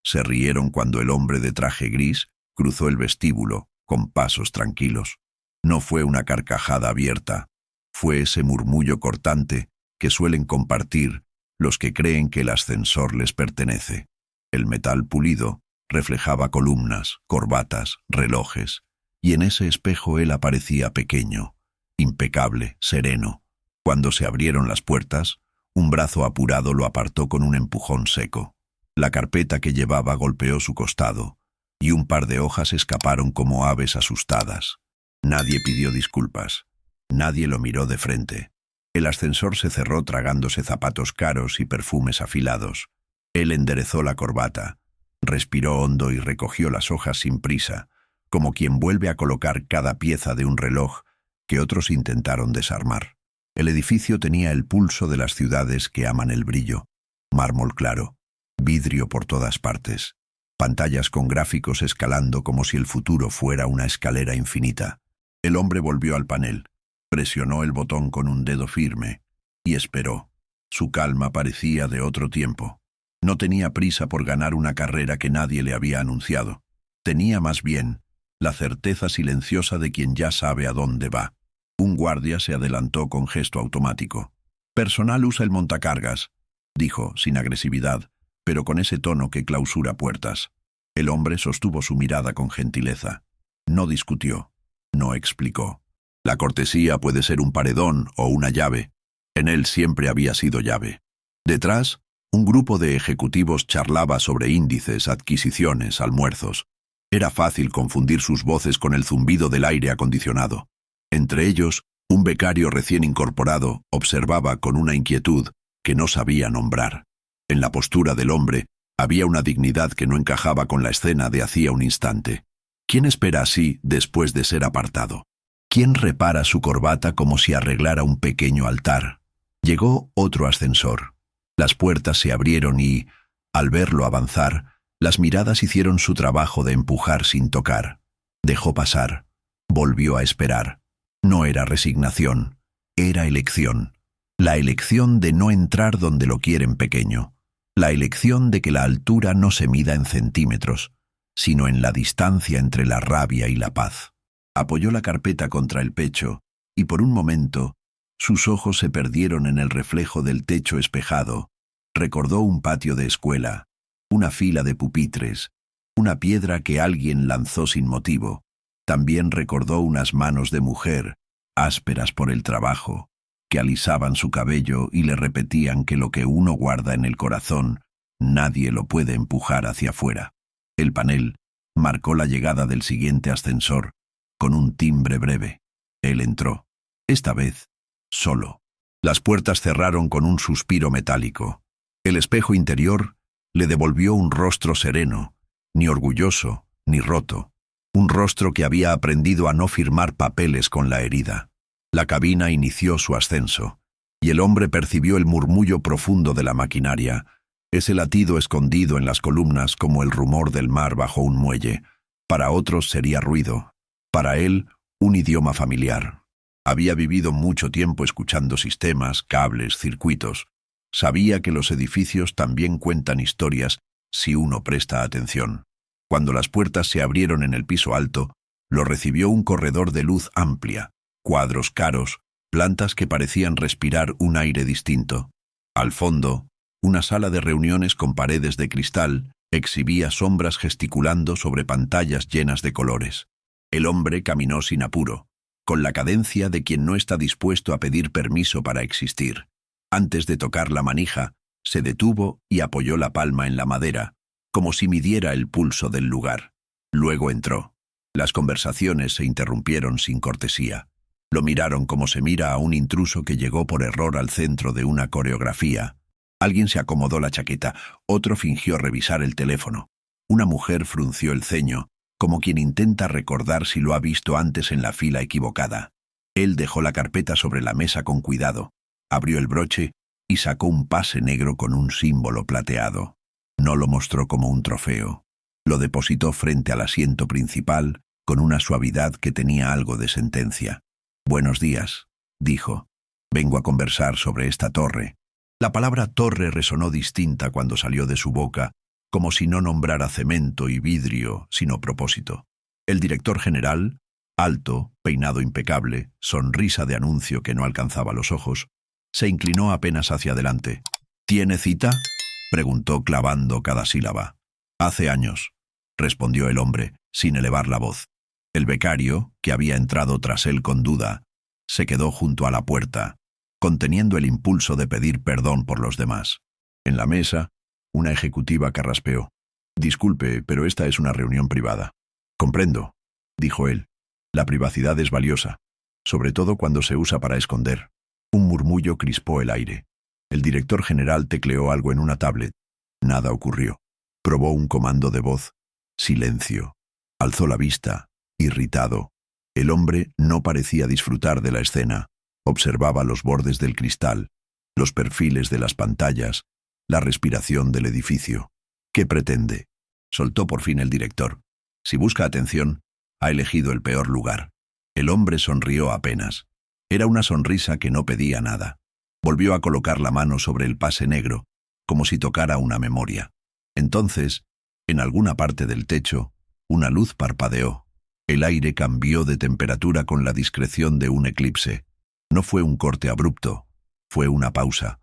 se rieron cuando el hombre de traje gris cruzó el vestíbulo con pasos tranquilos. No fue una carcajada abierta, fue ese murmullo cortante que suelen compartir los que creen que el ascensor les pertenece. El metal pulido reflejaba columnas, corbatas, relojes, y en ese espejo él aparecía pequeño, impecable, sereno. Cuando se abrieron las puertas, un brazo apurado lo apartó con un empujón seco. La carpeta que llevaba golpeó su costado, y un par de hojas escaparon como aves asustadas. Nadie pidió disculpas. Nadie lo miró de frente. El ascensor se cerró tragándose zapatos caros y perfumes afilados. Él enderezó la corbata, respiró hondo y recogió las hojas sin prisa, como quien vuelve a colocar cada pieza de un reloj que otros intentaron desarmar. El edificio tenía el pulso de las ciudades que aman el brillo. Mármol claro, vidrio por todas partes, pantallas con gráficos escalando como si el futuro fuera una escalera infinita. El hombre volvió al panel, presionó el botón con un dedo firme y esperó. Su calma parecía de otro tiempo. No tenía prisa por ganar una carrera que nadie le había anunciado. Tenía más bien la certeza silenciosa de quien ya sabe a dónde va. Un guardia se adelantó con gesto automático. «Personal usa el montacargas», dijo, sin agresividad, pero con ese tono que clausura puertas. El hombre sostuvo su mirada con gentileza. No discutió, no explicó. La cortesía puede ser un paredón o una llave. En él siempre había sido llave. Detrás, un grupo de ejecutivos charlaba sobre índices, adquisiciones, almuerzos. Era fácil confundir sus voces con el zumbido del aire acondicionado. Entre ellos, un becario recién incorporado observaba con una inquietud que no sabía nombrar. En la postura del hombre había una dignidad que no encajaba con la escena de hacía un instante. ¿Quién espera así después de ser apartado? ¿Quién repara su corbata como si arreglara un pequeño altar? Llegó otro ascensor. Las puertas se abrieron y, al verlo avanzar, las miradas hicieron su trabajo de empujar sin tocar. Dejó pasar. Volvió a esperar. No era resignación, era elección. La elección de no entrar donde lo quieren pequeño. La elección de que la altura no se mida en centímetros, sino en la distancia entre la rabia y la paz. Apoyó la carpeta contra el pecho y por un momento sus ojos se perdieron en el reflejo del techo espejado. Recordó un patio de escuela, una fila de pupitres, una piedra que alguien lanzó sin motivo. También recordó unas manos de mujer, ásperas por el trabajo, que alisaban su cabello y le repetían que lo que uno guarda en el corazón, nadie lo puede empujar hacia afuera. El panel marcó la llegada del siguiente ascensor, con un timbre breve. Él entró, esta vez, solo. Las puertas cerraron con un suspiro metálico. El espejo interior le devolvió un rostro sereno, ni orgulloso, ni roto. Un rostro que había aprendido a no firmar papeles con la herida. La cabina inició su ascenso, y el hombre percibió el murmullo profundo de la maquinaria, ese latido escondido en las columnas como el rumor del mar bajo un muelle. Para otros sería ruido, para él un idioma familiar. Había vivido mucho tiempo escuchando sistemas, cables, circuitos. Sabía que los edificios también cuentan historias si uno presta atención. Cuando las puertas se abrieron en el piso alto, lo recibió un corredor de luz amplia, cuadros caros, plantas que parecían respirar un aire distinto. Al fondo, una sala de reuniones con paredes de cristal exhibía sombras gesticulando sobre pantallas llenas de colores. El hombre caminó sin apuro, con la cadencia de quien no está dispuesto a pedir permiso para existir. Antes de tocar la manija, se detuvo y apoyó la palma en la madera, como si midiera el pulso del lugar. Luego entró. Las conversaciones se interrumpieron sin cortesía. Lo miraron como se mira a un intruso que llegó por error al centro de una coreografía. Alguien se acomodó la chaqueta, otro fingió revisar el teléfono. Una mujer frunció el ceño, como quien intenta recordar si lo ha visto antes en la fila equivocada. Él dejó la carpeta sobre la mesa con cuidado, abrió el broche y sacó un pase negro con un símbolo plateado. No lo mostró como un trofeo. Lo depositó frente al asiento principal con una suavidad que tenía algo de sentencia. «Buenos días», dijo. «Vengo a conversar sobre esta torre». La palabra torre resonó distinta cuando salió de su boca como si no nombrara cemento y vidrio, sino propósito. El director general, alto, peinado impecable, sonrisa de anuncio que no alcanzaba los ojos, se inclinó apenas hacia adelante. ¿Tiene cita?, preguntó clavando cada sílaba. Hace años, respondió el hombre, sin elevar la voz. El becario, que había entrado tras él con duda, se quedó junto a la puerta, conteniendo el impulso de pedir perdón por los demás. En la mesa, una ejecutiva carraspeó. «Disculpe, pero esta es una reunión privada». «Comprendo», dijo él. «La privacidad es valiosa, sobre todo cuando se usa para esconder». Un murmullo crispó el aire. El director general tecleó algo en una tablet. Nada ocurrió. Probó un comando de voz. Silencio. Alzó la vista, irritado. El hombre no parecía disfrutar de la escena. Observaba los bordes del cristal, los perfiles de las pantallas, la respiración del edificio. «¿Qué pretende?», soltó por fin el director. «Si busca atención, ha elegido el peor lugar». El hombre sonrió apenas. Era una sonrisa que no pedía nada. Volvió a colocar la mano sobre el pase negro, como si tocara una memoria. Entonces, en alguna parte del techo, una luz parpadeó. El aire cambió de temperatura con la discreción de un eclipse. No fue un corte abrupto, fue una pausa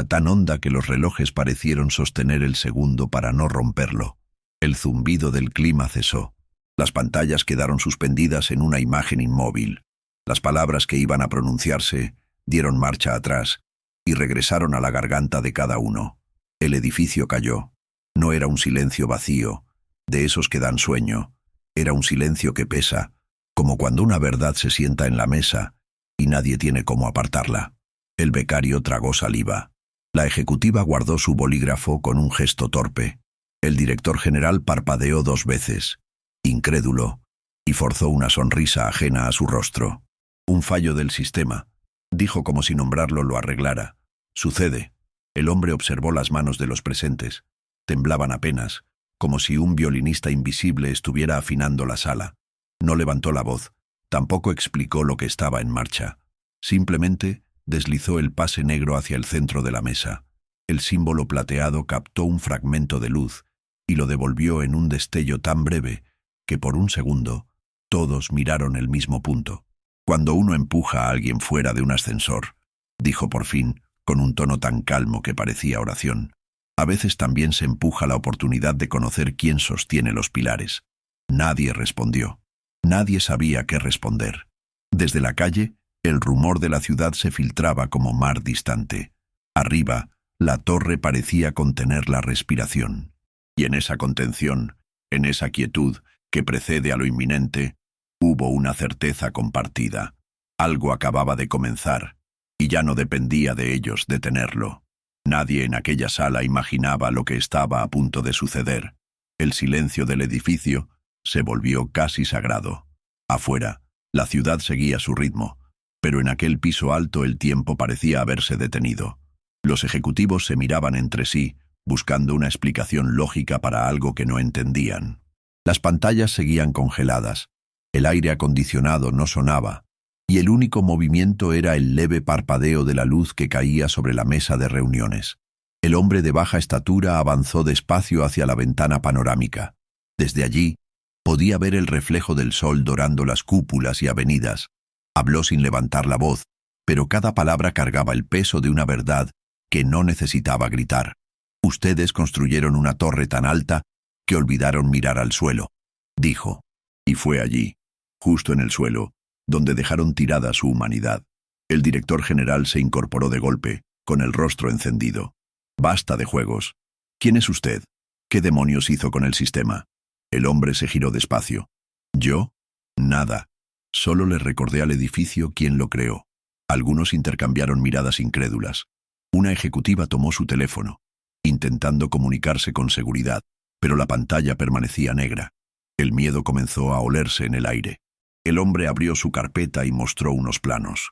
tan honda que los relojes parecieron sostener el segundo para no romperlo. El zumbido del clima cesó. Las pantallas quedaron suspendidas en una imagen inmóvil. Las palabras que iban a pronunciarse dieron marcha atrás y regresaron a la garganta de cada uno. El edificio cayó. No era un silencio vacío, de esos que dan sueño. Era un silencio que pesa, como cuando una verdad se sienta en la mesa y nadie tiene cómo apartarla. El becario tragó saliva. La ejecutiva guardó su bolígrafo con un gesto torpe. El director general parpadeó 2 veces, incrédulo, y forzó una sonrisa ajena a su rostro. «Un fallo del sistema», dijo como si nombrarlo lo arreglara. «Sucede». El hombre observó las manos de los presentes. Temblaban apenas, como si un violinista invisible estuviera afinando la sala. No levantó la voz, tampoco explicó lo que estaba en marcha. Simplemente deslizó el pase negro hacia el centro de la mesa. El símbolo plateado captó un fragmento de luz y lo devolvió en un destello tan breve que por un segundo todos miraron el mismo punto. «Cuando uno empuja a alguien fuera de un ascensor», dijo por fin, con un tono tan calmo que parecía oración, «a veces también se empuja la oportunidad de conocer quién sostiene los pilares». Nadie respondió. Nadie sabía qué responder. Desde la calle, el rumor de la ciudad se filtraba como mar distante. Arriba, la torre parecía contener la respiración. Y en esa contención, en esa quietud que precede a lo inminente, hubo una certeza compartida. Algo acababa de comenzar, y ya no dependía de ellos detenerlo. Nadie en aquella sala imaginaba lo que estaba a punto de suceder. El silencio del edificio se volvió casi sagrado. Afuera, la ciudad seguía su ritmo, pero en aquel piso alto el tiempo parecía haberse detenido. Los ejecutivos se miraban entre sí, buscando una explicación lógica para algo que no entendían. Las pantallas seguían congeladas, el aire acondicionado no sonaba, y el único movimiento era el leve parpadeo de la luz que caía sobre la mesa de reuniones. El hombre de baja estatura avanzó despacio hacia la ventana panorámica. Desde allí, podía ver el reflejo del sol dorando las cúpulas y avenidas. Habló sin levantar la voz, pero cada palabra cargaba el peso de una verdad que no necesitaba gritar. «Ustedes construyeron una torre tan alta que olvidaron mirar al suelo», dijo. Y fue allí, justo en el suelo, donde dejaron tirada su humanidad. El director general se incorporó de golpe, con el rostro encendido. «Basta de juegos. ¿Quién es usted? ¿Qué demonios hizo con el sistema?» El hombre se giró despacio. «¿Yo? Nada. Solo le recordé al edificio quién lo creó». Algunos intercambiaron miradas incrédulas. Una ejecutiva tomó su teléfono, intentando comunicarse con seguridad, pero la pantalla permanecía negra. El miedo comenzó a olerse en el aire. El hombre abrió su carpeta y mostró unos planos.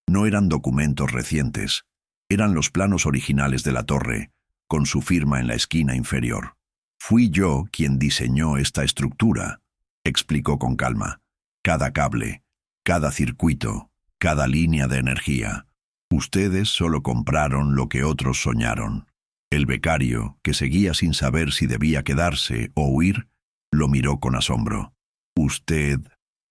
No eran documentos recientes, eran los planos originales de la torre, con su firma en la esquina inferior. «Fui yo quien diseñó esta estructura», explicó con calma. «Cada cable, cada circuito, cada línea de energía. Ustedes solo compraron lo que otros soñaron». El becario, que seguía sin saber si debía quedarse o huir, lo miró con asombro. ¿Usted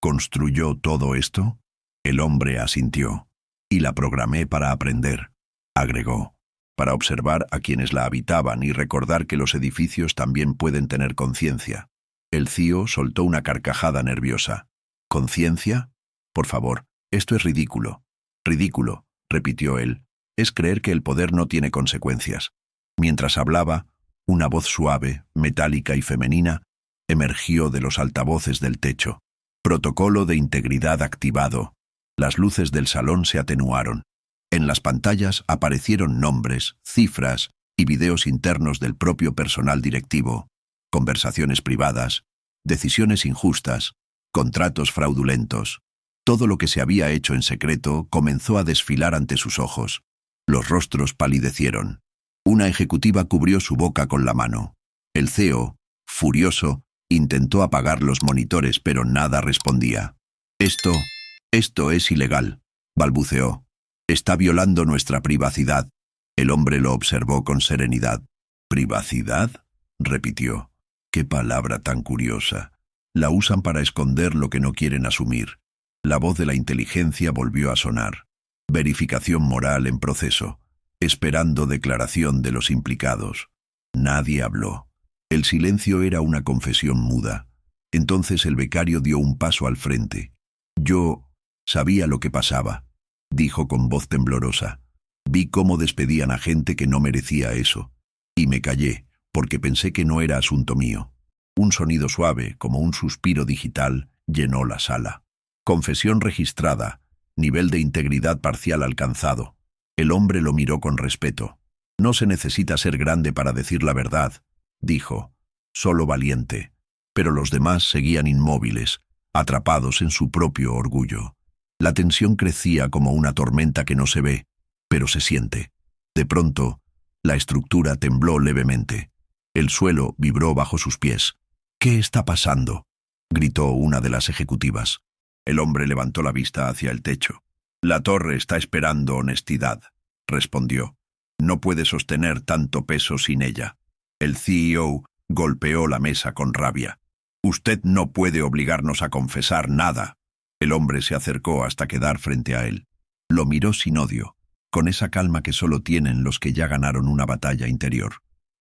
construyó todo esto? El hombre asintió. Y la programé para aprender, agregó, para observar a quienes la habitaban y recordar que los edificios también pueden tener conciencia. El CIO soltó una carcajada nerviosa. ¿Conciencia? Por favor, esto es ridículo. Ridículo, repitió él. Es creer que el poder no tiene consecuencias. Mientras hablaba, una voz suave, metálica y femenina emergió de los altavoces del techo. Protocolo de integridad activado. Las luces del salón se atenuaron. En las pantallas aparecieron nombres, cifras y videos internos del propio personal directivo, conversaciones privadas, decisiones injustas, contratos fraudulentos. Todo lo que se había hecho en secreto comenzó a desfilar ante sus ojos. Los rostros palidecieron. Una ejecutiva cubrió su boca con la mano. El CEO, furioso, intentó apagar los monitores, pero nada respondía. Esto es ilegal, balbuceó. Está violando nuestra privacidad. El hombre lo observó con serenidad. ¿Privacidad?, repitió. Qué palabra tan curiosa. La usan para esconder lo que no quieren asumir. La voz de la inteligencia volvió a sonar. Verificación moral en proceso. Esperando declaración de los implicados. Nadie habló. El silencio era una confesión muda. Entonces el becario dio un paso al frente. Yo sabía lo que pasaba, dijo con voz temblorosa. Vi cómo despedían a gente que no merecía eso. Y me callé, porque pensé que no era asunto mío. Un sonido suave, como un suspiro digital, llenó la sala. Confesión registrada. Nivel de integridad parcial alcanzado. El hombre lo miró con respeto. No se necesita ser grande para decir la verdad, dijo. Solo valiente. Pero los demás seguían inmóviles, atrapados en su propio orgullo. La tensión crecía como una tormenta que no se ve, pero se siente. De pronto, la estructura tembló levemente. El suelo vibró bajo sus pies. ¿Qué está pasando?, gritó una de las ejecutivas. El hombre levantó la vista hacia el techo. La torre está esperando honestidad, respondió. No puede sostener tanto peso sin ella. El CEO golpeó la mesa con rabia. Usted no puede obligarnos a confesar nada. El hombre se acercó hasta quedar frente a él. Lo miró sin odio, con esa calma que solo tienen los que ya ganaron una batalla interior.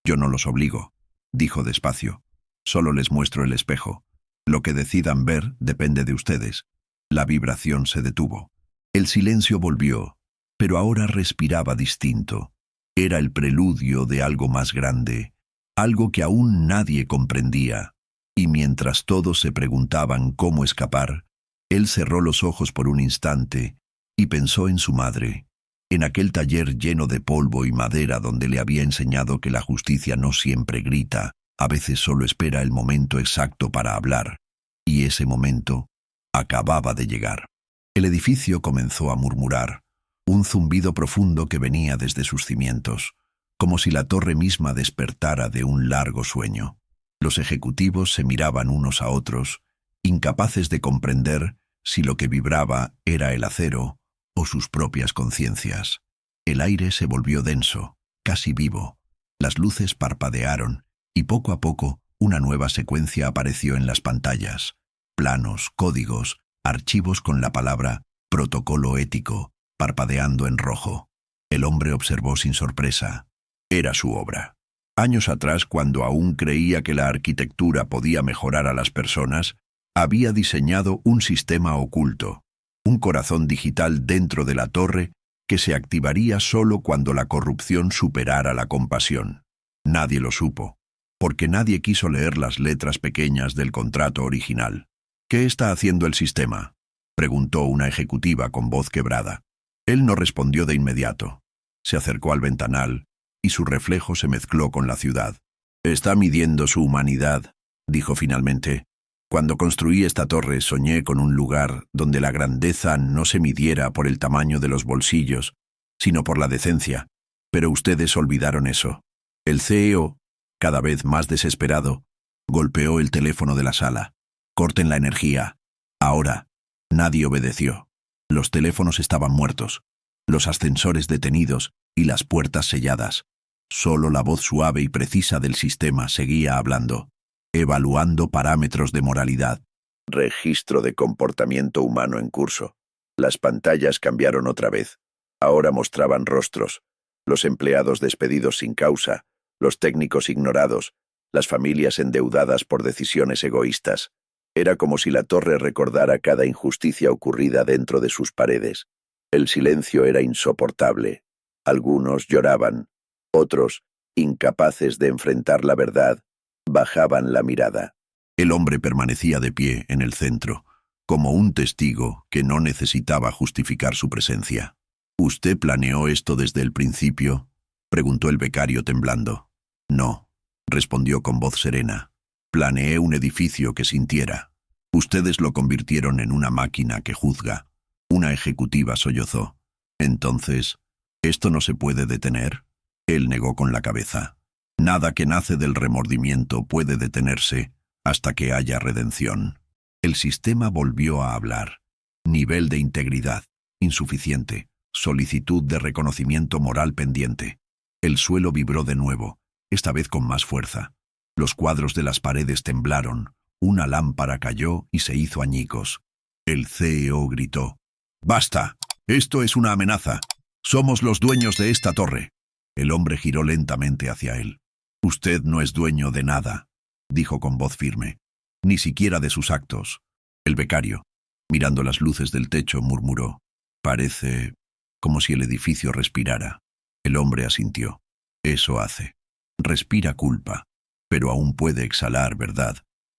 Yo no los obligo, dijo despacio. Solo les muestro el espejo. Lo que decidan ver depende de ustedes. La vibración se detuvo. El silencio volvió, pero ahora respiraba distinto. Era el preludio de algo más grande, algo que aún nadie comprendía. Y mientras todos se preguntaban cómo escapar, él cerró los ojos por un instante y pensó en su madre, en aquel taller lleno de polvo y madera donde le había enseñado que la justicia no siempre grita, a veces solo espera el momento exacto para hablar. Y ese momento acababa de llegar. El edificio comenzó a murmurar, un zumbido profundo que venía desde sus cimientos, como si la torre misma despertara de un largo sueño. Los ejecutivos se miraban unos a otros, incapaces de comprender si lo que vibraba era el acero o sus propias conciencias. El aire se volvió denso, casi vivo. Las luces parpadearon y poco a poco una nueva secuencia apareció en las pantallas. Planos, códigos, archivos con la palabra protocolo ético, parpadeando en rojo. El hombre observó sin sorpresa. Era su obra. Años atrás, cuando aún creía que la arquitectura podía mejorar a las personas, había diseñado un sistema oculto, un corazón digital dentro de la torre que se activaría solo cuando la corrupción superara la compasión. Nadie lo supo, porque nadie quiso leer las letras pequeñas del contrato original. ¿Qué está haciendo el sistema?, preguntó una ejecutiva con voz quebrada. Él no respondió de inmediato. Se acercó al ventanal y su reflejo se mezcló con la ciudad. Está midiendo su humanidad, dijo finalmente. Cuando construí esta torre soñé con un lugar donde la grandeza no se midiera por el tamaño de los bolsillos, sino por la decencia. Pero ustedes olvidaron eso. El CEO, cada vez más desesperado, golpeó el teléfono de la sala. Corten la energía. Ahora. Nadie obedeció. Los teléfonos estaban muertos, los ascensores detenidos y las puertas selladas. Solo la voz suave y precisa del sistema seguía hablando, evaluando parámetros de moralidad. Registro de comportamiento humano en curso. Las pantallas cambiaron otra vez. Ahora mostraban rostros, los empleados despedidos sin causa, los técnicos ignorados, las familias endeudadas por decisiones egoístas. Era como si la torre recordara cada injusticia ocurrida dentro de sus paredes. El silencio era insoportable. Algunos lloraban, otros, incapaces de enfrentar la verdad, bajaban la mirada. El hombre permanecía de pie en el centro, como un testigo que no necesitaba justificar su presencia. —¿Usted planeó esto desde el principio? —preguntó el becario temblando. —No —respondió con voz serena—, planeé un edificio que sintiera. Ustedes lo convirtieron en una máquina que juzga. Una ejecutiva sollozó. —Entonces, ¿esto no se puede detener? Él negó con la cabeza. Nada que nace del remordimiento puede detenerse hasta que haya redención. El sistema volvió a hablar. Nivel de integridad, insuficiente. Solicitud de reconocimiento moral pendiente. El suelo vibró de nuevo, esta vez con más fuerza. Los cuadros de las paredes temblaron, una lámpara cayó y se hizo añicos. El CEO gritó: «¡Basta! Esto es una amenaza. Somos los dueños de esta torre». El hombre giró lentamente hacia él. «Usted no es dueño de nada», dijo con voz firme, «ni siquiera de sus actos». El becario, mirando las luces del techo, murmuró: «Parece como si el edificio respirara». El hombre asintió. «Eso hace. Respira culpa, pero aún puede exhalar verdad».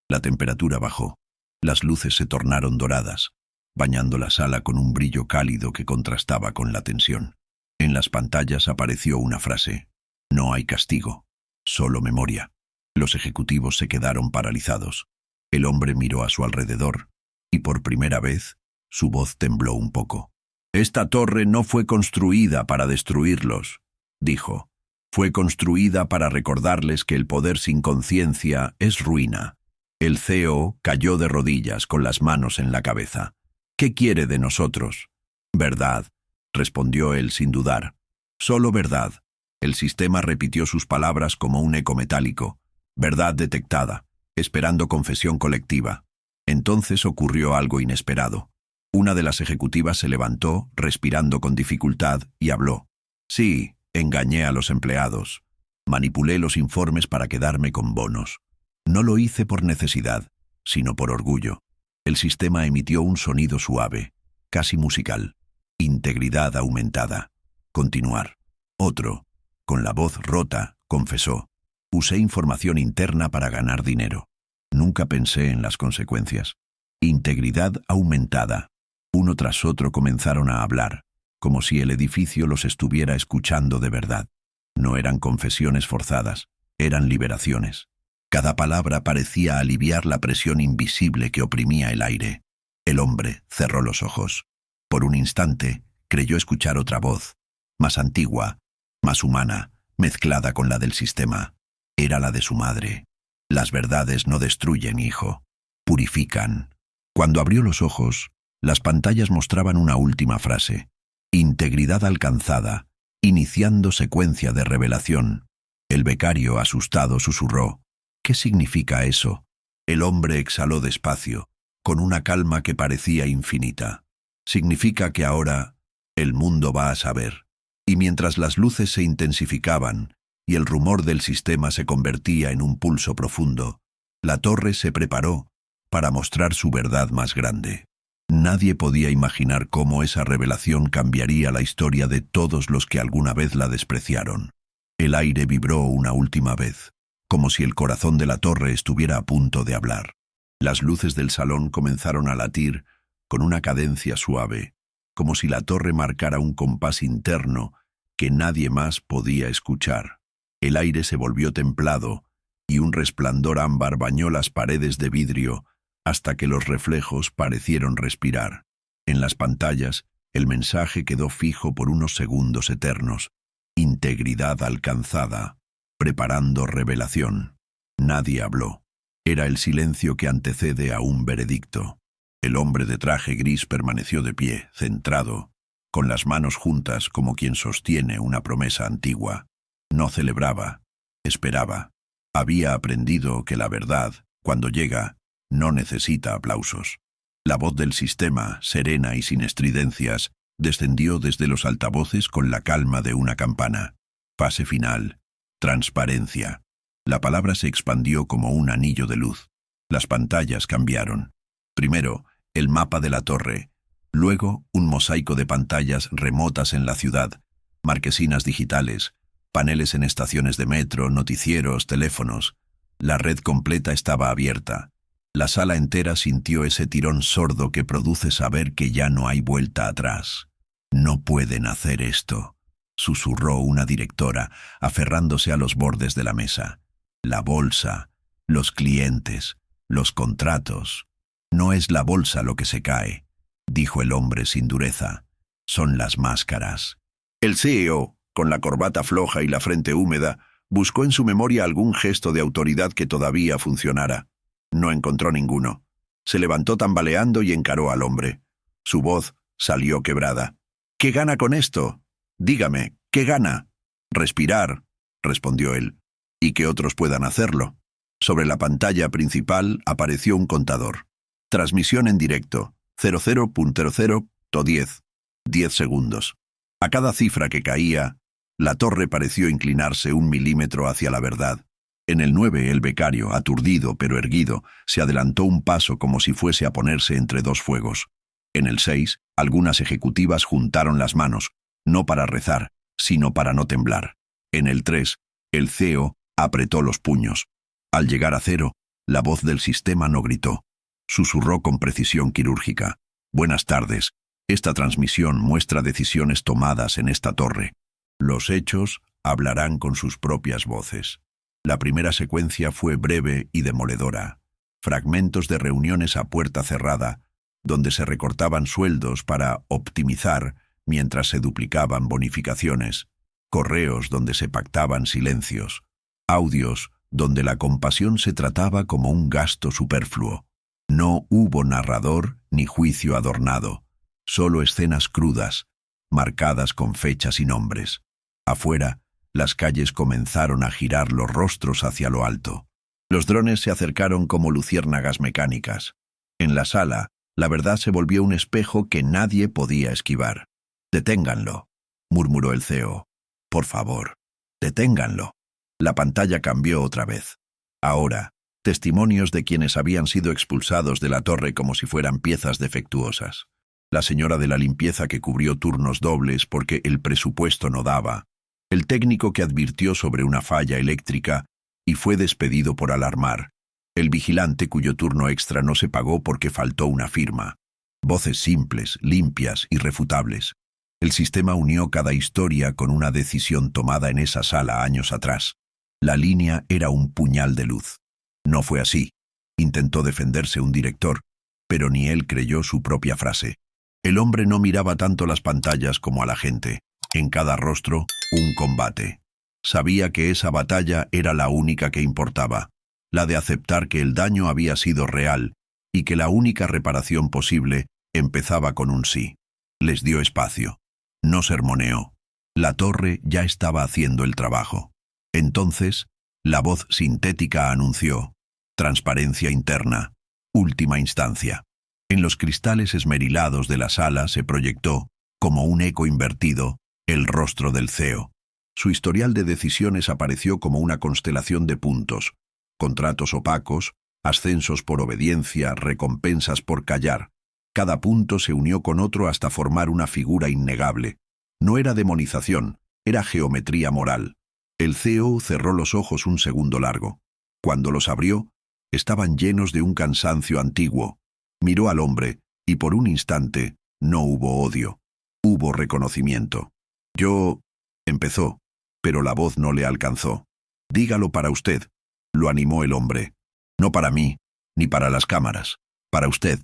La temperatura bajó. Las luces se tornaron doradas, bañando la sala con un brillo cálido que contrastaba con la tensión. En las pantallas apareció una frase: «No hay castigo, solo memoria». Los ejecutivos se quedaron paralizados. El hombre miró a su alrededor, y por primera vez, su voz tembló un poco. «Esta torre no fue construida para destruirlos», dijo. «Fue construida para recordarles que el poder sin conciencia es ruina». El CEO cayó de rodillas con las manos en la cabeza. «¿Qué quiere de nosotros?» «Verdad», respondió él sin dudar. «Solo verdad». El sistema repitió sus palabras como un eco metálico. Verdad detectada, esperando confesión colectiva. Entonces ocurrió algo inesperado. Una de las ejecutivas se levantó, respirando con dificultad, y habló. «Sí, engañé a los empleados. Manipulé los informes para quedarme con bonos. No lo hice por necesidad, sino por orgullo». El sistema emitió un sonido suave, casi musical. Integridad aumentada. Continuar. Otro, con la voz rota, confesó: «Usé información interna para ganar dinero. Nunca pensé en las consecuencias». Integridad aumentada. Uno tras otro comenzaron a hablar, como si el edificio los estuviera escuchando de verdad. No eran confesiones forzadas, eran liberaciones. Cada palabra parecía aliviar la presión invisible que oprimía el aire. El hombre cerró los ojos. Por un instante, creyó escuchar otra voz, más antigua, más humana, mezclada con la del sistema. Era la de su madre. «Las verdades no destruyen, hijo. Purifican». Cuando abrió los ojos, las pantallas mostraban una última frase: «Integridad alcanzada, iniciando secuencia de revelación». El becario, asustado, susurró: «¿Qué significa eso?». El hombre exhaló despacio, con una calma que parecía infinita. «Significa que ahora el mundo va a saber». Y mientras las luces se intensificaban y el rumor del sistema se convertía en un pulso profundo, la torre se preparó para mostrar su verdad más grande. Nadie podía imaginar cómo esa revelación cambiaría la historia de todos los que alguna vez la despreciaron. El aire vibró una última vez, como si el corazón de la torre estuviera a punto de hablar. Las luces del salón comenzaron a latir con una cadencia suave, como si la torre marcara un compás interno que nadie más podía escuchar. El aire se volvió templado y un resplandor ámbar bañó las paredes de vidrio hasta que los reflejos parecieron respirar. En las pantallas, el mensaje quedó fijo por unos segundos eternos. Integridad alcanzada, preparando revelación. Nadie habló. Era el silencio que antecede a un veredicto. El hombre de traje gris permaneció de pie, centrado, con las manos juntas como quien sostiene una promesa antigua. No celebraba, esperaba. Había aprendido que la verdad, cuando llega, no necesita aplausos. La voz del sistema, serena y sin estridencias, descendió desde los altavoces con la calma de una campana. Fase final. Transparencia. La palabra se expandió como un anillo de luz. Las pantallas cambiaron. Primero, el mapa de la torre. Luego, un mosaico de pantallas remotas en la ciudad, marquesinas digitales, paneles en estaciones de metro, noticieros, teléfonos. La red completa estaba abierta. La sala entera sintió ese tirón sordo que produce saber que ya no hay vuelta atrás. «No pueden hacer esto», susurró una directora, aferrándose a los bordes de la mesa. «La bolsa, los clientes, los contratos. No es la bolsa lo que se cae», dijo el hombre sin dureza. «Son las máscaras». El CEO, con la corbata floja y la frente húmeda, buscó en su memoria algún gesto de autoridad que todavía funcionara. No encontró ninguno. Se levantó tambaleando y encaró al hombre. Su voz salió quebrada. «¿Qué gana con esto? Dígame, ¿qué gana?» «Respirar», respondió él, «y que otros puedan hacerlo». Sobre la pantalla principal apareció un contador. Transmisión en directo, 00.00-10, 10 segundos. A cada cifra que caía, la torre pareció inclinarse 1 milímetro hacia la verdad. En el 9, el becario, aturdido pero erguido, se adelantó un paso como si fuese a ponerse entre dos fuegos. En el 6, algunas ejecutivas juntaron las manos, no para rezar, sino para no temblar. En el 3, el CEO apretó los puños. Al llegar a 0, la voz del sistema no gritó. Susurró con precisión quirúrgica. «Buenas tardes. Esta transmisión muestra decisiones tomadas en esta torre. Los hechos hablarán con sus propias voces». La primera secuencia fue breve y demoledora. Fragmentos de reuniones a puerta cerrada, donde se recortaban sueldos para optimizar mientras se duplicaban bonificaciones, correos donde se pactaban silencios, audios donde la compasión se trataba como un gasto superfluo. No hubo narrador ni juicio adornado, solo escenas crudas, marcadas con fechas y nombres. Afuera, las calles comenzaron a girar los rostros hacia lo alto. Los drones se acercaron como luciérnagas mecánicas. En la sala, la verdad se volvió un espejo que nadie podía esquivar. «Deténganlo», murmuró el CEO. «Por favor, deténganlo». La pantalla cambió otra vez. Ahora, testimonios de quienes habían sido expulsados de la torre como si fueran piezas defectuosas. La señora de la limpieza que cubrió turnos dobles porque el presupuesto no daba. El técnico que advirtió sobre una falla eléctrica y fue despedido por alarmar. El vigilante cuyo turno extra no se pagó porque faltó una firma. Voces simples, limpias, irrefutables. El sistema unió cada historia con una decisión tomada en esa sala años atrás. La línea era un puñal de luz. No fue así. Intentó defenderse un director, pero ni él creyó su propia frase. El hombre no miraba tanto las pantallas como a la gente. En cada rostro, un combate. Sabía que esa batalla era la única que importaba, la de aceptar que el daño había sido real y que la única reparación posible empezaba con un sí. Les dio espacio. No sermoneó. La torre ya estaba haciendo el trabajo. Entonces, la voz sintética anunció: transparencia interna, última instancia. En los cristales esmerilados de la sala se proyectó, como un eco invertido, el rostro del CEO. Su historial de decisiones apareció como una constelación de puntos: contratos opacos, ascensos por obediencia, recompensas por callar. Cada punto se unió con otro hasta formar una figura innegable. No era demonización, era geometría moral. El CEO cerró los ojos un segundo largo. Cuando los abrió, estaban llenos de un cansancio antiguo. Miró al hombre, y por un instante no hubo odio. Hubo reconocimiento. «Yo...» empezó, pero la voz no le alcanzó. «Dígalo para usted», lo animó el hombre. «No para mí, ni para las cámaras. Para usted».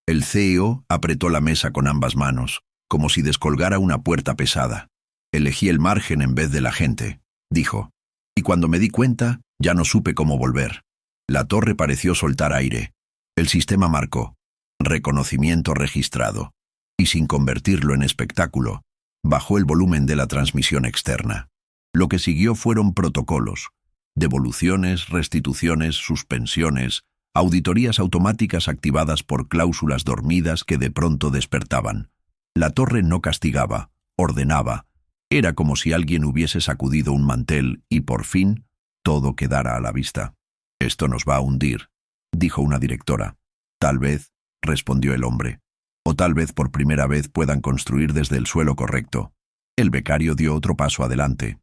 El CEO apretó la mesa con ambas manos, como si descolgara una puerta pesada. «Elegí el margen en vez de la gente», dijo. «Y cuando me di cuenta, ya no supe cómo volver». La torre pareció soltar aire. El sistema marcó: reconocimiento registrado. Y sin convertirlo en espectáculo, bajó el volumen de la transmisión externa. Lo que siguió fueron protocolos, devoluciones, restituciones, suspensiones, auditorías automáticas activadas por cláusulas dormidas que de pronto despertaban. La torre no castigaba, ordenaba. Era como si alguien hubiese sacudido un mantel y por fin todo quedara a la vista. «Esto nos va a hundir», dijo una directora. «Tal vez», respondió el hombre. «O tal vez por primera vez puedan construir desde el suelo correcto». El becario dio otro paso adelante.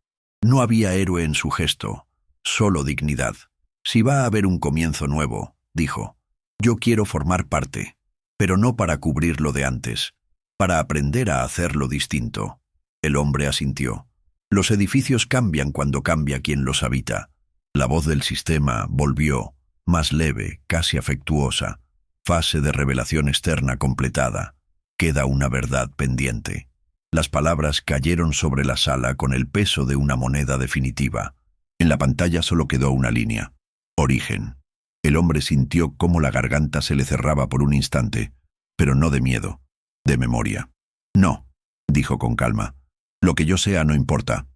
No había héroe en su gesto, solo dignidad. «Si va a haber un comienzo nuevo», dijo, «yo quiero formar parte, pero no para cubrir lo de antes, para aprender a hacerlo distinto». El hombre asintió. «Los edificios cambian cuando cambia quien los habita». La voz del sistema volvió, más leve, casi afectuosa. «Fase de revelación externa completada. Queda una verdad pendiente». Las palabras cayeron sobre la sala con el peso de una moneda definitiva. En la pantalla solo quedó una línea. Origen. El hombre sintió cómo la garganta se le cerraba por un instante, pero no de miedo, de memoria. «No», dijo con calma. «Lo que yo sea no importa».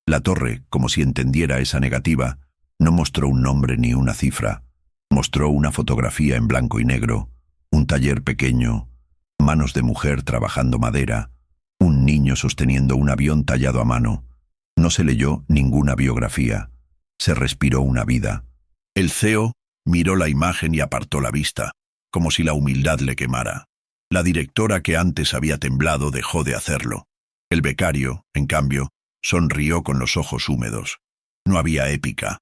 La torre, como si entendiera esa negativa, no mostró un nombre ni una cifra. Mostró una fotografía en blanco y negro, un taller pequeño, manos de mujer trabajando madera, un niño sosteniendo un avión tallado a mano. No se leyó ninguna biografía. Se respiró una vida. El CEO miró la imagen y apartó la vista, como si la humildad le quemara. La directora que antes había temblado dejó de hacerlo. El becario, en cambio, sonrió con los ojos húmedos. No había épica.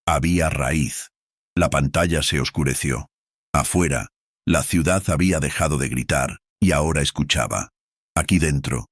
Había raíz. La pantalla se oscureció. Afuera, la ciudad había dejado de gritar y ahora escuchaba. Aquí dentro,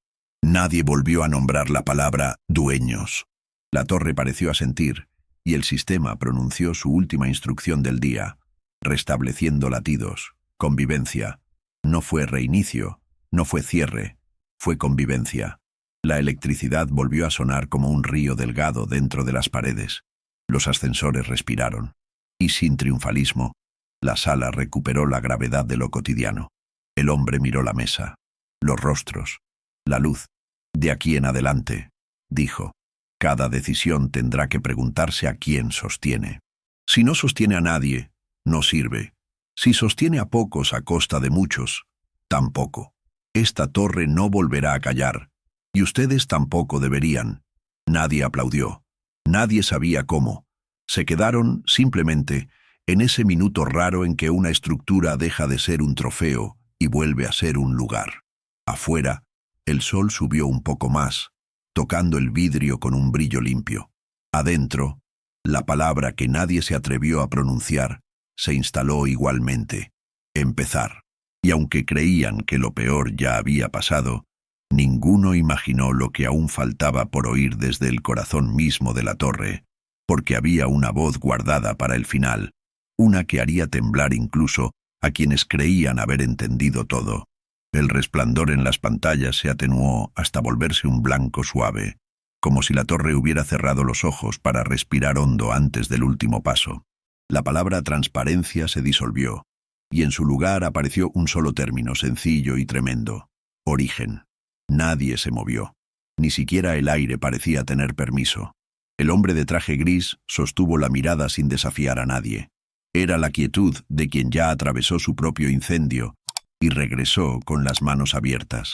nadie volvió a nombrar la palabra dueños. La torre pareció asentir, y el sistema pronunció su última instrucción del día, restableciendo latidos, convivencia. No fue reinicio, no fue cierre, fue convivencia. La electricidad volvió a sonar como un río delgado dentro de las paredes. Los ascensores respiraron, y sin triunfalismo, la sala recuperó la gravedad de lo cotidiano. El hombre miró la mesa, los rostros, la luz. «De aquí en adelante», dijo, «cada decisión tendrá que preguntarse a quién sostiene. Si no sostiene a nadie, no sirve. Si sostiene a pocos a costa de muchos, tampoco. Esta torre no volverá a callar, y ustedes tampoco deberían». Nadie aplaudió. Nadie sabía cómo. Se quedaron, simplemente, en ese minuto raro en que una estructura deja de ser un trofeo y vuelve a ser un lugar. Afuera, el sol subió un poco más, tocando el vidrio con un brillo limpio. Adentro, la palabra que nadie se atrevió a pronunciar se instaló igualmente: empezar. Y aunque creían que lo peor ya había pasado, ninguno imaginó lo que aún faltaba por oír desde el corazón mismo de la torre, porque había una voz guardada para el final, una que haría temblar incluso a quienes creían haber entendido todo. El resplandor en las pantallas se atenuó hasta volverse un blanco suave, como si la torre hubiera cerrado los ojos para respirar hondo antes del último paso. La palabra transparencia se disolvió, y en su lugar apareció un solo término sencillo y tremendo: origen. Nadie se movió. Ni siquiera el aire parecía tener permiso. El hombre de traje gris sostuvo la mirada sin desafiar a nadie. Era la quietud de quien ya atravesó su propio incendio y regresó con las manos abiertas.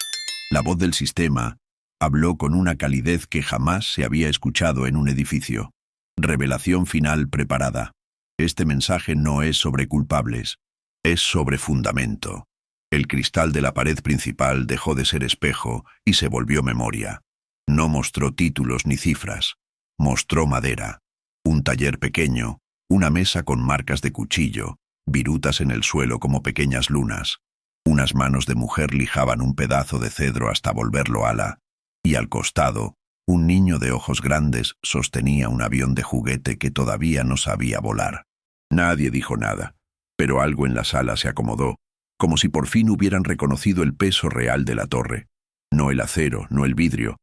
La voz del sistema habló con una calidez que jamás se había escuchado en un edificio. Revelación final preparada. Este mensaje no es sobre culpables, es sobre fundamento. El cristal de la pared principal dejó de ser espejo y se volvió memoria. No mostró títulos ni cifras. Mostró madera. Un taller pequeño, una mesa con marcas de cuchillo, virutas en el suelo como pequeñas lunas. Unas manos de mujer lijaban un pedazo de cedro hasta volverlo ala, y al costado, un niño de ojos grandes sostenía un avión de juguete que todavía no sabía volar. Nadie dijo nada, pero algo en la sala se acomodó, como si por fin hubieran reconocido el peso real de la torre. No el acero, no el vidrio,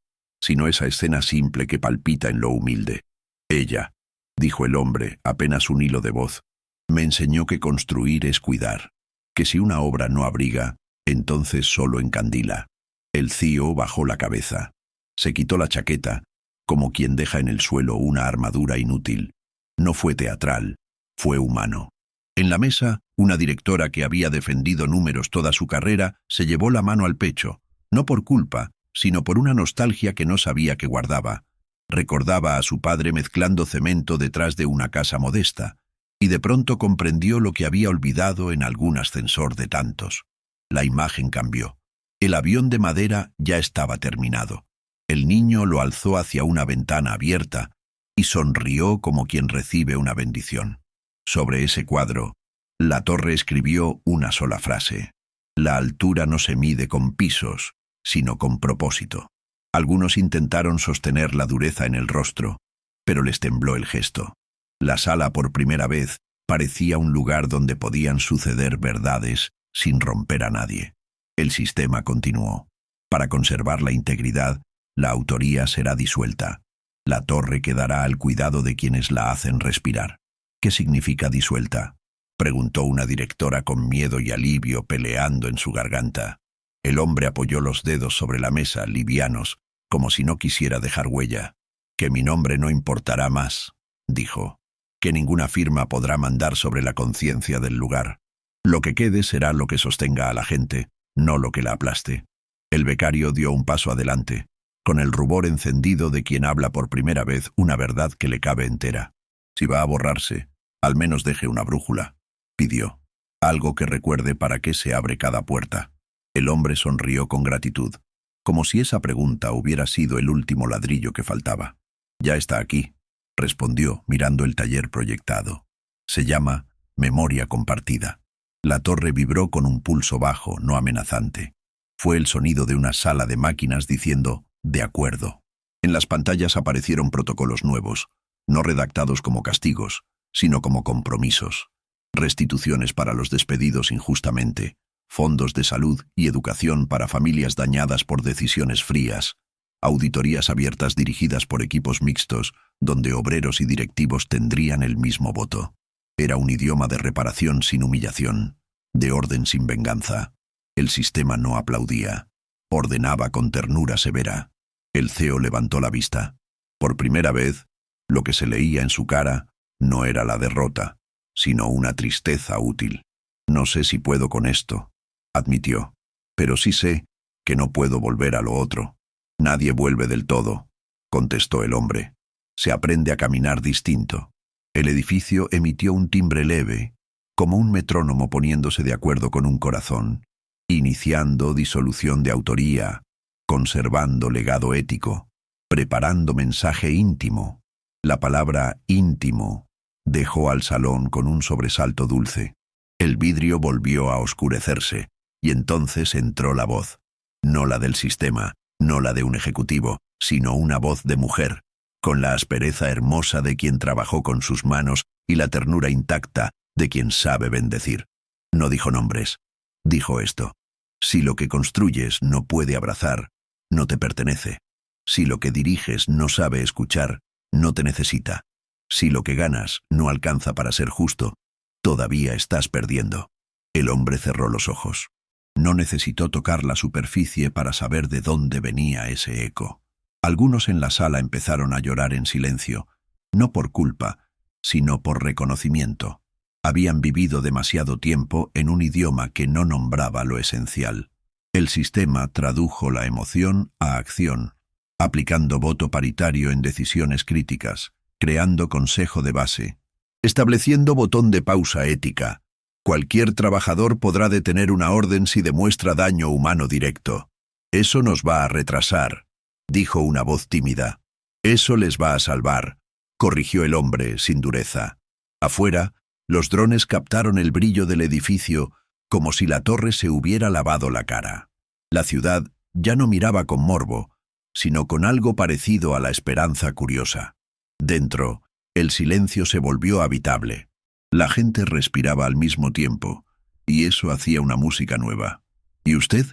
sino esa escena simple que palpita en lo humilde. Ella, dijo el hombre, apenas un hilo de voz, me enseñó que construir es cuidar, que si una obra no abriga, entonces solo encandila. El CEO bajó la cabeza, se quitó la chaqueta como quien deja en el suelo una armadura inútil. No fue teatral, fue humano. En la mesa, una directora que había defendido números toda su carrera se llevó la mano al pecho, no por culpa, sino por una nostalgia que no sabía que guardaba. Recordaba a su padre mezclando cemento detrás de una casa modesta, y de pronto comprendió lo que había olvidado en algún ascensor de tantos. La imagen cambió. El avión de madera ya estaba terminado. El niño lo alzó hacia una ventana abierta y sonrió como quien recibe una bendición. Sobre ese cuadro, la torre escribió una sola frase: la altura no se mide con pisos, sino con propósito. Algunos intentaron sostener la dureza en el rostro, pero les tembló el gesto. La sala por primera vez parecía un lugar donde podían suceder verdades sin romper a nadie. El sistema continuó. Para conservar la integridad, la autoría será disuelta. La torre quedará al cuidado de quienes la hacen respirar. ¿Qué significa disuelta?, preguntó una directora con miedo y alivio peleando en su garganta. El hombre apoyó los dedos sobre la mesa, livianos, como si no quisiera dejar huella. Que mi nombre no importará más, dijo. Que ninguna firma podrá mandar sobre la conciencia del lugar. Lo que quede será lo que sostenga a la gente, no lo que la aplaste. El becario dio un paso adelante, con el rubor encendido de quien habla por primera vez una verdad que le cabe entera. Si va a borrarse, al menos deje una brújula, pidió. Algo que recuerde para qué se abre cada puerta. El hombre sonrió con gratitud, como si esa pregunta hubiera sido el último ladrillo que faltaba. Ya está aquí, respondió, mirando el taller proyectado. Se llama memoria compartida. La torre vibró con un pulso bajo, no amenazante. Fue el sonido de una sala de máquinas diciendo «de acuerdo». En las pantallas aparecieron protocolos nuevos, no redactados como castigos, sino como compromisos. Restituciones para los despedidos injustamente, fondos de salud y educación para familias dañadas por decisiones frías, auditorías abiertas dirigidas por equipos mixtos, donde obreros y directivos tendrían el mismo voto. Era un idioma de reparación sin humillación, de orden sin venganza. El sistema no aplaudía, ordenaba con ternura severa. El CEO levantó la vista. Por primera vez, lo que se leía en su cara no era la derrota, sino una tristeza útil. No sé si puedo con esto, admitió, pero sí sé que no puedo volver a lo otro. Nadie vuelve del todo, contestó el hombre. Se aprende a caminar distinto. El edificio emitió un timbre leve, como un metrónomo poniéndose de acuerdo con un corazón, iniciando disolución de autoría, conservando legado ético, preparando mensaje íntimo. La palabra íntimo dejó al salón con un sobresalto dulce. El vidrio volvió a oscurecerse, y entonces entró la voz. No la del sistema, no la de un ejecutivo, sino una voz de mujer, con la aspereza hermosa de quien trabajó con sus manos y la ternura intacta de quien sabe bendecir. No dijo nombres, dijo esto. Si lo que construyes no puede abrazar, no te pertenece. Si lo que diriges no sabe escuchar, no te necesita. Si lo que ganas no alcanza para ser justo, todavía estás perdiendo. El hombre cerró los ojos. No necesitó tocar la superficie para saber de dónde venía ese eco. Algunos en la sala empezaron a llorar en silencio, no por culpa, sino por reconocimiento. Habían vivido demasiado tiempo en un idioma que no nombraba lo esencial. El sistema tradujo la emoción a acción, aplicando voto paritario en decisiones críticas, creando consejo de base, estableciendo botón de pausa ética. Cualquier trabajador podrá detener una orden si demuestra daño humano directo. Eso nos va a retrasar, dijo una voz tímida. Eso les va a salvar, corrigió el hombre sin dureza. Afuera, los drones captaron el brillo del edificio como si la torre se hubiera lavado la cara. La ciudad ya no miraba con morbo, sino con algo parecido a la esperanza curiosa. Dentro, el silencio se volvió habitable. La gente respiraba al mismo tiempo, y eso hacía una música nueva. ¿Y usted?,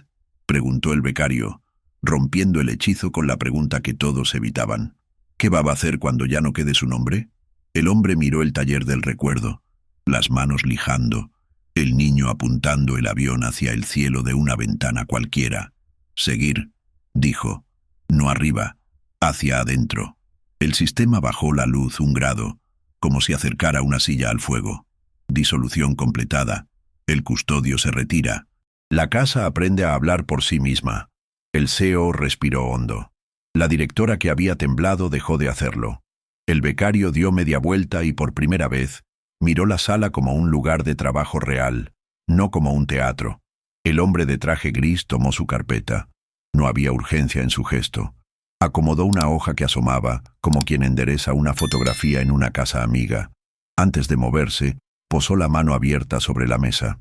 preguntó el becario, rompiendo el hechizo con la pregunta que todos evitaban. ¿Qué va a hacer cuando ya no quede su nombre? El hombre miró el taller del recuerdo, las manos lijando, el niño apuntando el avión hacia el cielo de una ventana cualquiera. Seguir, dijo, no arriba, hacia adentro. El sistema bajó la luz 1 grado, como si acercara una silla al fuego. Disolución completada. El custodio se retira. La casa aprende a hablar por sí misma. El CEO respiró hondo. La directora, que había temblado, dejó de hacerlo. El becario dio media vuelta y por primera vez miró la sala como un lugar de trabajo real, no como un teatro. El hombre de traje gris tomó su carpeta. No había urgencia en su gesto. Acomodó una hoja que asomaba, como quien endereza una fotografía en una casa amiga. Antes de moverse, posó la mano abierta sobre la mesa.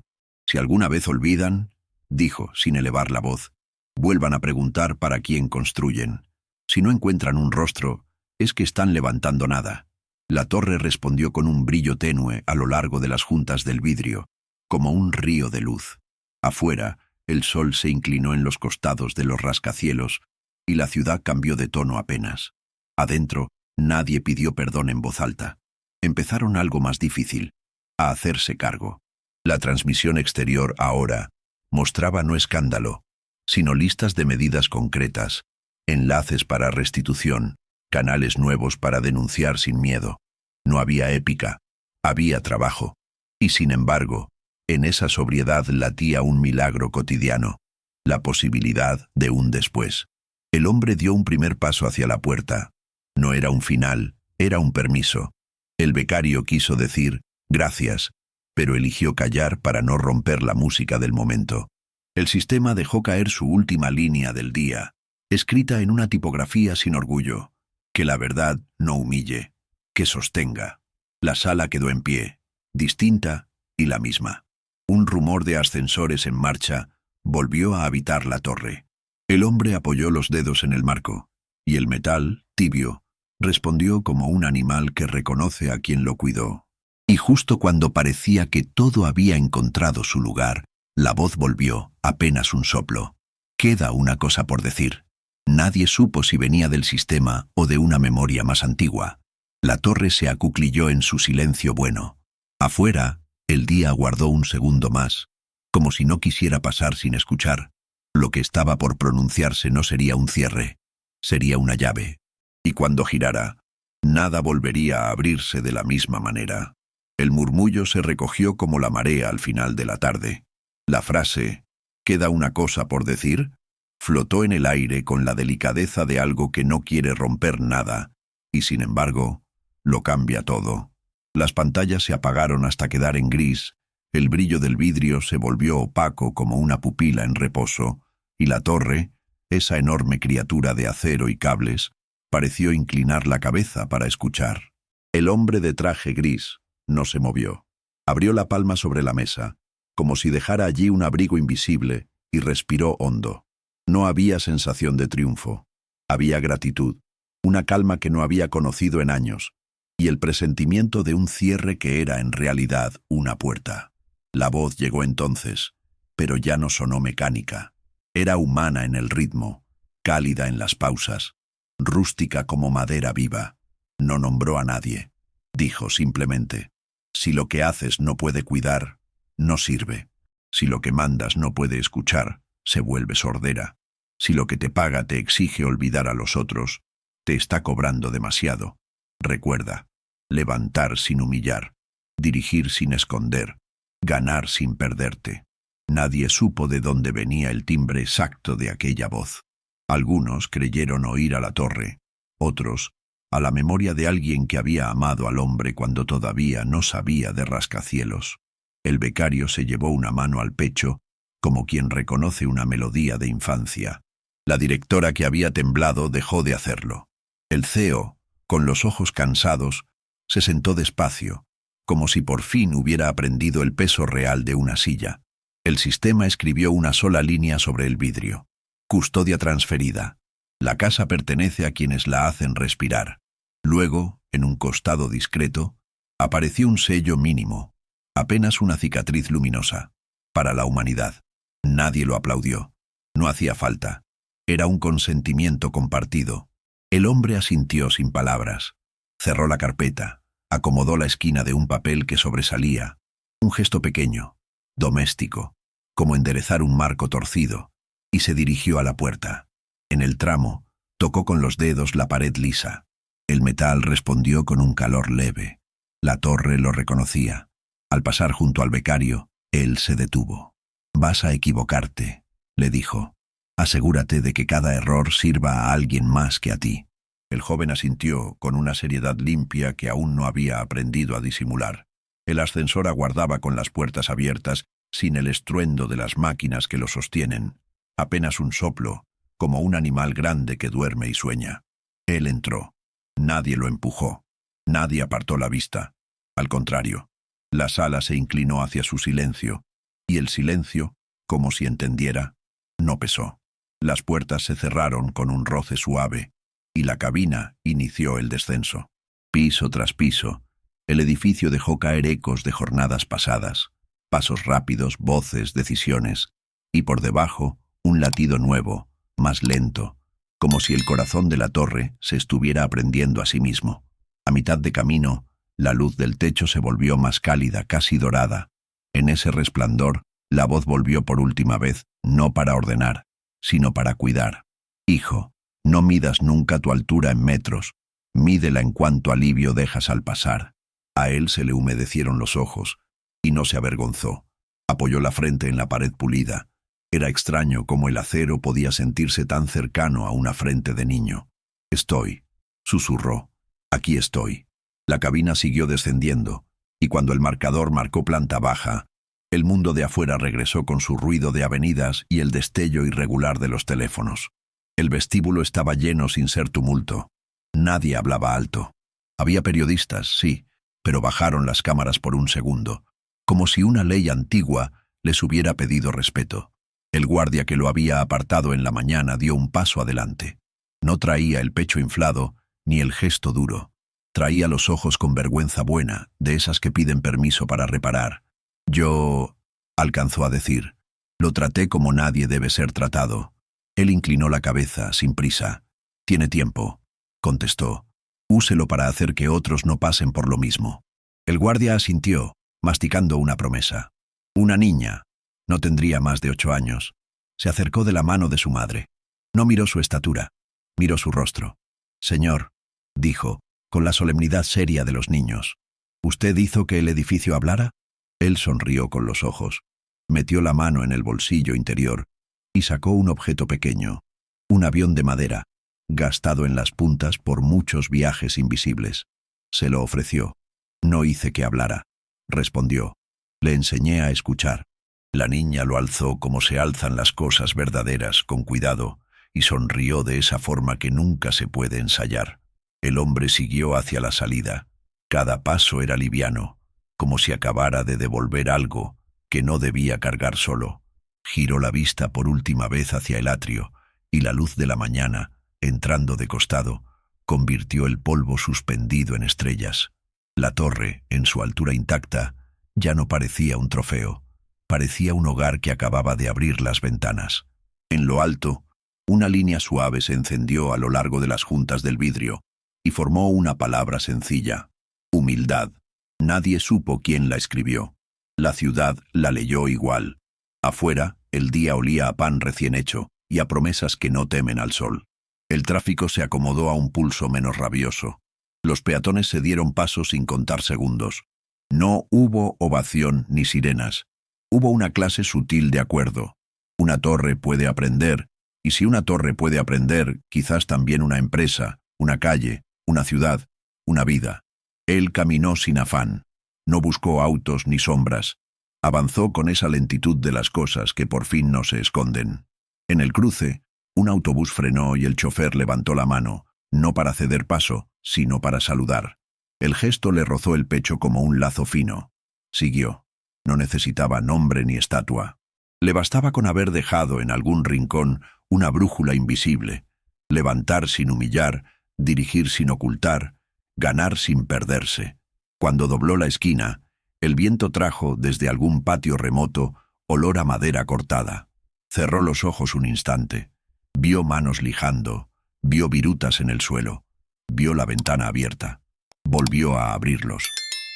«Si alguna vez olvidan», dijo, sin elevar la voz, «vuelvan a preguntar para quién construyen. Si no encuentran un rostro, es que están levantando nada». La torre respondió con un brillo tenue a lo largo de las juntas del vidrio, como un río de luz. Afuera, el sol se inclinó en los costados de los rascacielos y la ciudad cambió de tono apenas. Adentro, nadie pidió perdón en voz alta. Empezaron algo más difícil, a hacerse cargo. La transmisión exterior ahora mostraba no escándalo, sino listas de medidas concretas, enlaces para restitución, canales nuevos para denunciar sin miedo. No había épica, había trabajo. Y sin embargo, en esa sobriedad latía un milagro cotidiano, la posibilidad de un después. El hombre dio un primer paso hacia la puerta. No era un final, era un permiso. El becario quiso decir «gracias», pero eligió callar para no romper la música del momento. El sistema dejó caer su última línea del día, escrita en una tipografía sin orgullo: «Que la verdad no humille, que sostenga». La sala quedó en pie, distinta y la misma. Un rumor de ascensores en marcha volvió a habitar la torre. El hombre apoyó los dedos en el marco, y el metal, tibio, respondió como un animal que reconoce a quien lo cuidó. Y justo cuando parecía que todo había encontrado su lugar, la voz volvió, apenas un soplo. «Queda una cosa por decir». Nadie supo si venía del sistema o de una memoria más antigua. La torre se acuclilló en su silencio bueno. Afuera, el día aguardó un segundo más, como si no quisiera pasar sin escuchar. Lo que estaba por pronunciarse no sería un cierre, sería una llave. Y cuando girara, nada volvería a abrirse de la misma manera. El murmullo se recogió como la marea al final de la tarde. La frase «¿queda una cosa por decir?» flotó en el aire con la delicadeza de algo que no quiere romper nada, y sin embargo, lo cambia todo. Las pantallas se apagaron hasta quedar en gris, el brillo del vidrio se volvió opaco como una pupila en reposo, y la torre, esa enorme criatura de acero y cables, pareció inclinar la cabeza para escuchar. El hombre de traje gris no se movió. Abrió la palma sobre la mesa, como si dejara allí un abrigo invisible, y respiró hondo. No había sensación de triunfo. Había gratitud, una calma que no había conocido en años, y el presentimiento de un cierre que era en realidad una puerta. La voz llegó entonces, pero ya no sonó mecánica. Era humana en el ritmo, cálida en las pausas, rústica como madera viva. No nombró a nadie. Dijo simplemente: «Si lo que haces no puede cuidar, no sirve. Si lo que mandas no puede escuchar, se vuelve sordera. Si lo que te paga te exige olvidar a los otros, te está cobrando demasiado. Recuerda, levantar sin humillar, dirigir sin esconder, ganar sin perderte». Nadie supo de dónde venía el timbre exacto de aquella voz. Algunos creyeron oír a la torre, otros a la memoria de alguien que había amado al hombre cuando todavía no sabía de rascacielos. El becario se llevó una mano al pecho, como quien reconoce una melodía de infancia. La directora, que había temblado, dejó de hacerlo. El CEO, con los ojos cansados, se sentó despacio, como si por fin hubiera aprendido el peso real de una silla. El sistema escribió una sola línea sobre el vidrio: «Custodia transferida. La casa pertenece a quienes la hacen respirar». Luego, en un costado discreto, apareció un sello mínimo, apenas una cicatriz luminosa, para la humanidad. Nadie lo aplaudió. No hacía falta. Era un consentimiento compartido. El hombre asintió sin palabras. Cerró la carpeta, acomodó la esquina de un papel que sobresalía. Un gesto pequeño, doméstico, como enderezar un marco torcido, y se dirigió a la puerta. En el tramo, tocó con los dedos la pared lisa. El metal respondió con un calor leve. La torre lo reconocía. Al pasar junto al becario, él se detuvo. «Vas a equivocarte», le dijo. «Asegúrate de que cada error sirva a alguien más que a ti». El joven asintió con una seriedad limpia que aún no había aprendido a disimular. El ascensor aguardaba con las puertas abiertas, sin el estruendo de las máquinas que lo sostienen. Apenas un soplo, como un animal grande que duerme y sueña. Él entró. Nadie lo empujó. Nadie apartó la vista. Al contrario, la sala se inclinó hacia su silencio, y el silencio, como si entendiera, no pesó. Las puertas se cerraron con un roce suave, y la cabina inició el descenso. Piso tras piso, el edificio dejó caer ecos de jornadas pasadas, pasos rápidos, voces, decisiones, y por debajo un latido nuevo, más lento, como si el corazón de la torre se estuviera aprendiendo a sí mismo. A mitad de camino, la luz del techo se volvió más cálida, casi dorada. En ese resplandor, la voz volvió por última vez, no para ordenar, sino para cuidar. «Hijo, no midas nunca tu altura en metros, mídela en cuánto alivio dejas al pasar». A él se le humedecieron los ojos, y no se avergonzó. Apoyó la frente en la pared pulida. Era extraño cómo el acero podía sentirse tan cercano a una frente de niño. «Estoy», susurró. «Aquí estoy». La cabina siguió descendiendo, y cuando el marcador marcó planta baja, el mundo de afuera regresó con su ruido de avenidas y el destello irregular de los teléfonos. El vestíbulo estaba lleno sin ser tumulto. Nadie hablaba alto. Había periodistas, sí, pero bajaron las cámaras por un segundo, como si una ley antigua les hubiera pedido respeto. El guardia que lo había apartado en la mañana dio un paso adelante. No traía el pecho inflado ni el gesto duro. Traía los ojos con vergüenza buena, de esas que piden permiso para reparar. «Yo», alcanzó a decir, «lo traté como nadie debe ser tratado». Él inclinó la cabeza, sin prisa. «Tiene tiempo», contestó. «Úselo para hacer que otros no pasen por lo mismo». El guardia asintió, masticando una promesa. Una niña, no tendría más de 8 años, se acercó de la mano de su madre. No miró su estatura, miró su rostro. «Señor», dijo, con la solemnidad seria de los niños, «¿usted hizo que el edificio hablara?» Él sonrió con los ojos, metió la mano en el bolsillo interior y sacó un objeto pequeño, un avión de madera, gastado en las puntas por muchos viajes invisibles. Se lo ofreció. «No hice que hablara», respondió. «Le enseñé a escuchar». La niña lo alzó como se alzan las cosas verdaderas, con cuidado, y sonrió de esa forma que nunca se puede ensayar. El hombre siguió hacia la salida. Cada paso era liviano, como si acabara de devolver algo que no debía cargar solo. Giró la vista por última vez hacia el atrio, y la luz de la mañana, entrando de costado, convirtió el polvo suspendido en estrellas. La torre, en su altura intacta, ya no parecía un trofeo. Parecía un hogar que acababa de abrir las ventanas. En lo alto, una línea suave se encendió a lo largo de las juntas del vidrio y formó una palabra sencilla: humildad. Nadie supo quién la escribió. La ciudad la leyó igual. Afuera, el día olía a pan recién hecho y a promesas que no temen al sol. El tráfico se acomodó a un pulso menos rabioso. Los peatones se dieron paso sin contar segundos. No hubo ovación ni sirenas. Hubo una clase sutil de acuerdo. Una torre puede aprender, y si una torre puede aprender, quizás también una empresa, una calle, una ciudad, una vida. Él caminó sin afán. No buscó autos ni sombras. Avanzó con esa lentitud de las cosas que por fin no se esconden. En el cruce, un autobús frenó y el chofer levantó la mano, no para ceder paso, sino para saludar. El gesto le rozó el pecho como un lazo fino. Siguió. No necesitaba nombre ni estatua. Le bastaba con haber dejado en algún rincón una brújula invisible, levantar sin humillar, dirigir sin ocultar, ganar sin perderse. Cuando dobló la esquina, el viento trajo desde algún patio remoto olor a madera cortada. Cerró los ojos un instante. Vio manos lijando, vio virutas en el suelo, vio la ventana abierta. Volvió a abrirlos.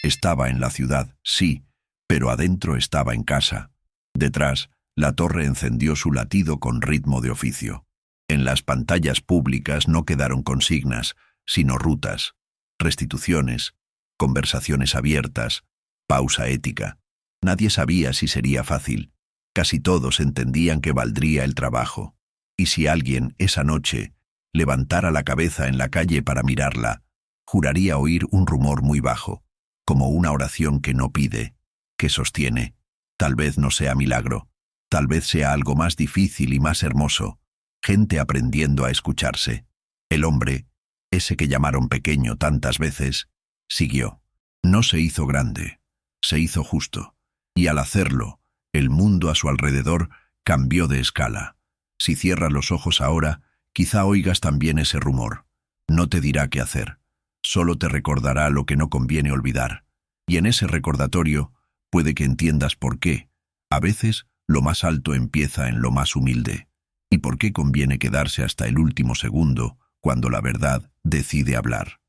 Estaba en la ciudad, sí, pero adentro estaba en casa. Detrás, la torre encendió su latido con ritmo de oficio. En las pantallas públicas no quedaron consignas, sino rutas, restituciones, conversaciones abiertas, pausa ética. Nadie sabía si sería fácil. Casi todos entendían que valdría el trabajo. Y si alguien, esa noche, levantara la cabeza en la calle para mirarla, juraría oír un rumor muy bajo, como una oración que no pide, que sostiene. Tal vez no sea milagro, tal vez sea algo más difícil y más hermoso, gente aprendiendo a escucharse. El hombre, ese que llamaron pequeño tantas veces, siguió. No se hizo grande, se hizo justo. Y al hacerlo, el mundo a su alrededor cambió de escala. Si cierras los ojos ahora, quizá oigas también ese rumor. No te dirá qué hacer, solo te recordará lo que no conviene olvidar. Y en ese recordatorio, puede que entiendas por qué. A veces, lo más alto empieza en lo más humilde. Y por qué conviene quedarse hasta el último segundo, cuando la verdad decide hablar.